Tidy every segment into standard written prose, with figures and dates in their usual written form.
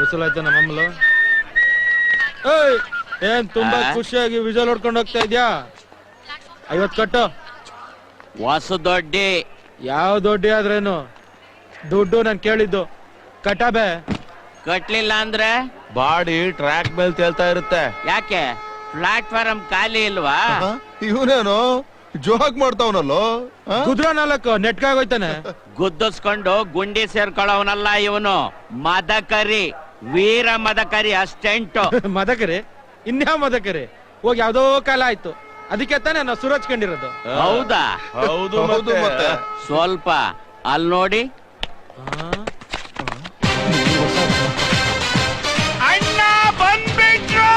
ವಸೂಲಾಯ್ತು ನಮ್ಮಮ್ಮಲು. ಏಯ್ ಏನ್ ತುಂಬಾ ಖುಷಿಯಾಗಿ ವಿಜಲ್ ಹೊಡ್ಕೊಂಡು ಹೋಗ್ತಾ ಇದ್ಯಾ? 50 ಕಟ್ಟು. ಹೊಸ ದೊಡ್ಡಿ. ಯಾವ ದೊಡ್ಡಿ ಆದ್ರೇನು ದುಡ್ಡು ನಾನು ಕೇಳಿದ್ದು ಕಟಾಬೆ. ಕಟ್ಲಿಲ್ಲ ಅಂದ್ರೆ ಬಾಡಿ ಟ್ರ್ಯಾಕ್ ಮೇಲೆ ತೇಲ್ತಾ ಇರುತ್ತೆ. ಯಾಕೆ ಪ್ಲಾಟ್ಫಾರಂ ಖಾಲಿ ಇಲ್ವಾ? ಇವನೇನು ಜೋಕ್ ಮಾಡ್ತಾವನಲ್ಲೋ. ಕುದುರೆ 4 ನೆಟ್ಕಾಗೋಯ್ತಾನೆ. ಗುದ್ದಿಸ್ಕೊಂಡು ಗುಂಡಿ ಸೇರ್ಕೊಳ್ಳೋವನಲ್ಲ ಇವನು. ಮದಕರಿ, ವೀರ ಮದಕರಿ ಅಸ್ಟೆಂಟ್. ಮದಕರಿ? ಇನ್ಯಾವ ಮದಕರಿ? ಹೋಗಿ ಯಾವ್ದೋ ಕಾಲ ಆಯ್ತು, ಅದಕ್ಕೆ ತಾನೇ ನಾವು ಸುರಚ್ಕೊಂಡಿರೋದು. ಹೌದಾ? ಹೌದು ಮತ್ತೆ ಸ್ವಲ್ಪ ಅಲ್ಲಿ ನೋಡಿ. ಅಣ್ಣ ಬಂದ್ಬಿಟ್ರು.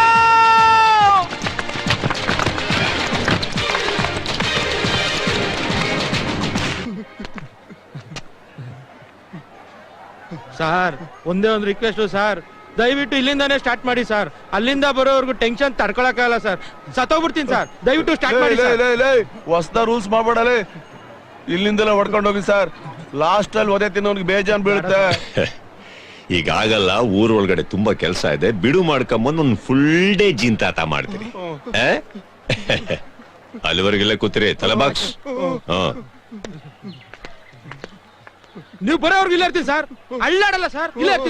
ಸಾರ್ ಒಂದೇ ಒಂದು ರಿಕ್ವೆಸ್ಟ್ ಸಾರ್, ದಯವಿಟ್ಟು ಇಲ್ಲಿಂದಾನೇ ಸ್ಟಾರ್ಟ್ ಮಾಡಿ ಸರ್. ಅಲ್ಲಿಂದ ಬರೋವರೆಗೂ ಟೆನ್ಷನ್ ತಡ್ಕೊಳಕ್ಕಾಗಲ್ಲ ಸರ್, ಸತ್ತೋಗ್ಬಿಡ್ತೀನಿ ಸರ್. ದಯವಿಟ್ಟು ಸ್ಟಾರ್ಟ್ ಮಾಡಿ. ಹೊಸ್ದ ರೂಲ್ಸ್ ಮಾಡ್ಬೇಡಲೇ, ಇಲ್ಲಿಂದಲೇ ಹೊಡ್ಕೊಂಡು ಹೋಗಿ ಸರ್. ಲಾಸ್ಟ್ ಅಲ್ಲಿ ಒದೆ ತಿನ್ನೋನ್ಗೆ ಬೇಜಾನ್ ಬೀಳುತ್ತೆ. ಈಗ ಆಗಲ್ಲ, ಊರ್ ಒಳಗಡೆ ತುಂಬಾ ಕೆಲಸ ಇದೆ, ಬಿಡು ಮಾಡ್ಕೊಂಬಂದು ಒಂದು ಫುಲ್ ಡೇ ಜಿಂತಾತ ಮಾಡ್ತೀನಿ. ಅಲ್ಲಿವರೆಗೆಲ್ಲ ಕೂತಿರಿ, ತಲೆ ಬಾಕ್ಸ್. ನೀವು ಬರೋವರೆಗೂ ಇಲ್ಲೇ ಇರ್ತೀನಿ ಸರ್, ಅಳ್ಳಾಡಲ್ಲ ಸರ್, ಇಲ್ಲೇ ಇರ್ತೀನಿ.